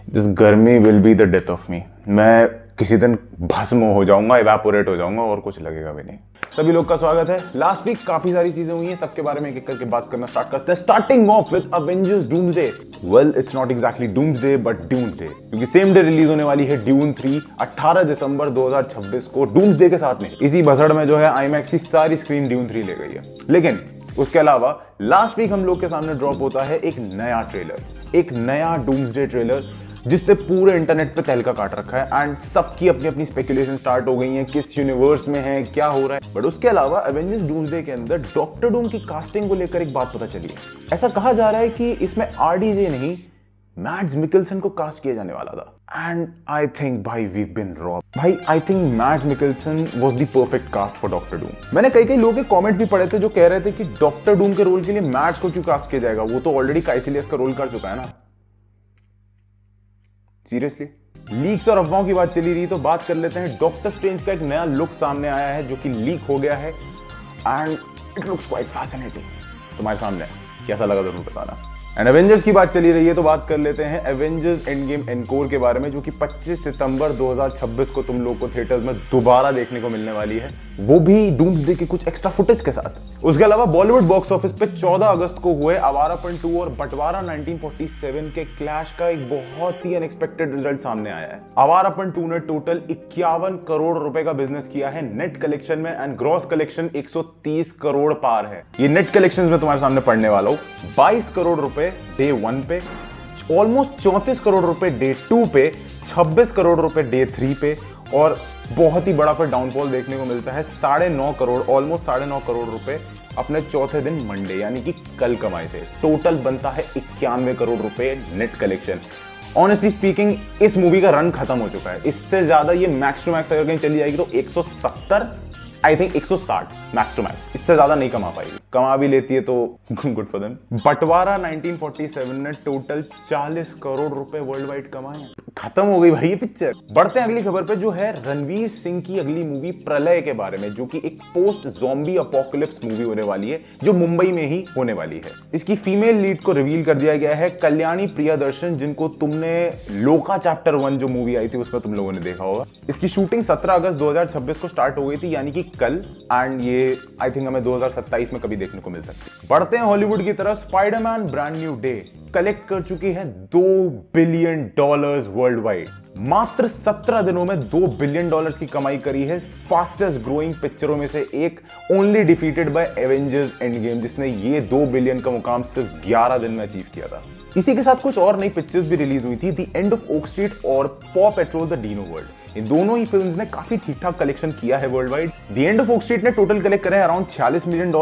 This गर्मी will be the death of me. मैं किसी दिन भस्म हो जाऊंगा, इवेपोरेट हो जाऊंगा और कुछ लगेगा भी नहीं। सभी लोग का स्वागत है। लास्ट वीक काफी सारी चीजें हुई हैं, सबके बारे में एक एक करके बात करना स्टार्ट करते हैं। Starting off with Avengers Doomsday. Well, it's not exactly Doomsday but Dunesday, क्योंकि सेम डे रिलीज होने वाली है ड्यून 3 18 दिसंबर 2026 को डूम्सडे के साथ में। इसी भसड़ में जो है आईमैक्स की सारी स्क्रीन ड्यून 3 ले गई है। लेकिन उसके अलावा लास्ट वीक हम लोग के सामने ड्रॉप होता है एक नया ट्रेलर, एक नया डूम्सडे ट्रेलर, जिससे पूरे इंटरनेट पे तहलका काट रखा है एंड सबकी अपनी अपनी स्पेकुलेशन स्टार्ट हो गई है, किस यूनिवर्स में है, क्या हो रहा है। बट उसके अलावा एवेंजर्स डूम्सडे के अंदर डॉक्टर डूम की कास्टिंग को लेकर एक बात पता चली है। ऐसा कहा जा रहा है कि इसमें आरडीजे नहीं, मैड्स मिकेल्सन को कास्ट किया जाने वाला था। एंड आई थिंक भाई वी बीन रॉब्ड। भाई I think Mads Mikkelsen was the perfect cast for Doctor Doom. मैंने कई लोगों के कमेंट भी पढ़े थे जो कह रहे थे कि डॉक्टर डूम के रोल के लिए मैड्स को क्यों कास्ट किया जाएगा, वो तो ऑलरेडी काइसिलियस का रोल कर चुका है ना। सीरियसली लीक्स और अफवाहों की बात चली रही तो बात कर लेते हैं। डॉक्टर स्ट्रेंज का एक नया लुक सामने आया है जो कि लीक हो गया है and it looks quite fascinating. तुम्हारे सामने कैसा लगा जरूर बताना। एंड एवेंजर्स की बात चली रही है तो बात कर लेते हैं एवेंजर्स एंड गेम एनकोर के बारे में, जो कि 25 सितंबर 2026 को तुम लोग को थिएटर्स में दोबारा देखने को मिलने वाली है, वो भी डूम्सडे के कुछ एक्स्ट्रा फुटेज के साथ। उसके अलावा बॉलीवुड बॉक्स ऑफिस पे 14 अगस्त को हुए आवारापन 2 और बंटवारा 1947 के क्लैश का एक बहुत ही अनएक्सपेक्टेड रिजल्ट सामने आया है। आवारापन 2 ने टोटल 51 करोड़ रुपए का बिजनेस किया है नेट कलेक्शन में एंड ग्रॉस कलेक्शन 130 करोड़ पार है। ये नेट कलेक्शन में तुम्हारे सामने पढ़ने वाला हूं। 22 करोड़ रुपए डे 1 पे, ऑलमोस्ट 34 करोड़ रुपए डे 2 पे, 26 करोड़ रुपए डे 3 पे, और बहुत ही बड़ा फिर डाउनफॉल देखने को मिलता है 9.5 करोड़, ऑलमोस्ट 9.5 करोड़ रुपए अपने चौथे दिन मंडे यानी कि कल कमाए थे। टोटल बनता है 91 करोड़ रुपए नेट कलेक्शन। ऑनेस्टली स्पीकिंग इस मूवी का रन खत्म हो चुका है। इससे ज्यादा ये मैक्स टू मैक्स अगर कहीं चली जाएगी तो 170, I think 160 max to max, इससे ज्यादा नहीं कमा पाएगी। कमा भी लेती है तो गुड फॉर देम। बंटवारा 1947 ने टोटल 40 करोड़ रुपए वर्ल्ड वाइड कमाए। खत्म हो गई भाई ये पिक्चर। बढ़ते हैं अगली खबर पे, जो है रणवीर सिंह की अगली मूवी प्रलय के बारे में, जो कि एक पोस्ट ज़ॉम्बी अपोकलिप्स मूवी होने वाली है जो मुंबई में ही होने वाली है। इसकी फीमेल लीड को रिवील कर दिया गया है कल्याणी प्रियदर्शन, जिनको तुमने लोका चैप्टर 1 जो मूवी आई थी उसमें तुम लोगों ने देखा होगा। इसकी शूटिंग 17 अगस्त 2026 को स्टार्ट हो गई थी, यानी कि कल, एंड ये आई थिंक हमें 2027 में कभी देखने को मिल सकती है। बढ़ते हैं हॉलीवुड की तरफ। Spiderman brand new day collect कर चुकी है $2 बिलियन वर्ल्ड वाइड। मात्र 17 दिनों में $2 बिलियन की कमाई करी है। फास्टेस्ट ग्रोइंग पिक्चरों में से एक, only defeated by Avengers end game, जिसने ये 2 बिलियन का मुकाम सिर्फ 11 दिन में अचीव किया था। इसी के साथ कुछ और नई पिक्चर्स भी रिलीज हुई थी, the end of oak street और पॉ पेट्रोल द डीनो वर्ल्ड। इन दोनों ही फिल्म्स ने काफी ठीक ठाक कलेक्शन किया है world wide. The end of oak street ने टोटल कलेक्ट करे अराउंड $46 मिलियन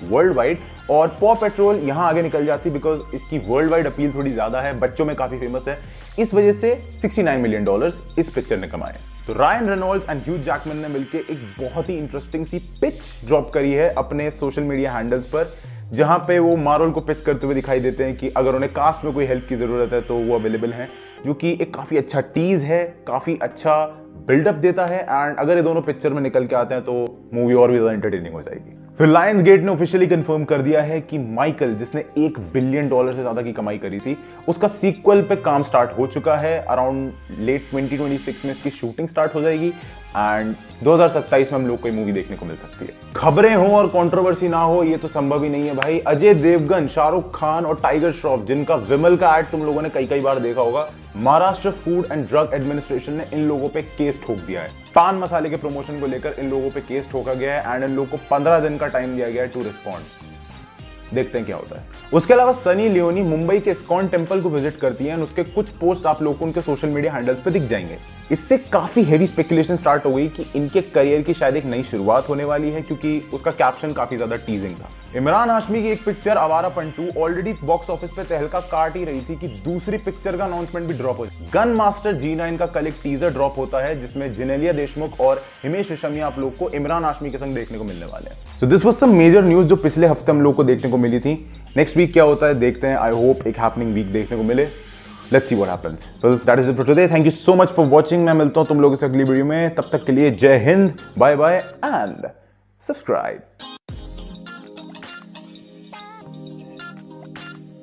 वर्ल्ड वाइड, और पॉ पेट्रोल यहां आगे निकल जाती बिकॉज इसकी वर्ल्ड वाइड अपील थोड़ी ज्यादा है, बच्चों में काफी फेमस है, इस वजह से $69 मिलियन इस पिक्चर ने कमाए। तो Ryan Reynolds and Hugh Jackman ने मिलकर एक बहुत ही इंटरेस्टिंग सी पिच ड्रॉप करी है अपने सोशल मीडिया हैंडल्स पर, जहां पे वो मार्वल को पिच करते हुए दिखाई देते हैं कि अगर उन्हें कास्ट में कोई हेल्प की जरूरत है तो वो अवेलेबल है, जो कि एक काफी अच्छा टीज है, काफी अच्छा बिल्डअप देता है। एंड अगर ये दोनों पिक्चर में निकल के आते हैं तो मूवी और भी ज्यादा एंटरटेनिंग हो जाएगी। फिर लायंस गेट ने ऑफिशियली कंफर्म कर दिया है कि माइकल, जिसने $1 बिलियन से ज्यादा की कमाई करी थी, उसका सीक्वल पे काम स्टार्ट हो चुका है। अराउंड लेट 2026 में इसकी शूटिंग स्टार्ट हो जाएगी एंड 2027 में हम लोग को मूवी देखने को मिल सकती है। खबरें हो और कंट्रोवर्सी ना हो ये तो संभव ही नहीं है भाई। अजय देवगन, शाहरुख खान और टाइगर श्रॉफ, जिनका विमल का एड तुम लोगों ने कई बार देखा होगा, Maharashtra food and drug administration ने इन लोगों पे केस ठोक दिया है। पान मसाले के प्रमोशन को लेकर इन लोगों पे केस ठोका गया है एंड इन लोगों को 15 दिन का टाइम दिया गया है टू रिस्पॉन्ड। देखते हैं क्या होता है। उसके अलावा सनी लियोनी मुंबई के इस्कॉन टेंपल को विजिट करती हैं, उसके कुछ पोस्ट आप लोगों को उनके सोशल मीडिया हैंडल्स पे दिख जाएंगे। इससे काफी हेवी स्पेकुलेशन स्टार्ट हो गई कि इनके करियर की शायद एक नई शुरुआत होने वाली है, क्योंकि उसका कैप्शन काफी ज्यादा टीजिंग था। इमरान हाशमी की एक picture Awarapan 2 already box office पे तहलका काट ही रही थी कि दूसरी पिक्चर का अनाउंसमेंट भी ड्रॉप हो जाए। गन मास्टर G9 का कल एक टीजर ड्रॉप होता है, जिसमें जेनेलिया देशमुख और हिमेश रेशमिया आप लोग को इमरान हाशमी के संग देखने को मिलने वाले हैं। So this was some major news जो पिछले हफ्ते हम लोग को देखने को मिली थी। नेक्स्ट वीक क्या होता है देखते हैं। आई होप एक हैपनिंग वीक देखने को मिले। Let's see what happens. So that is it for today. Thank you so much for watching. मैं मिलता हूँ तुम लोगों से अगली वीडियो में। तब तक के लिए Jai Hind, bye bye and subscribe.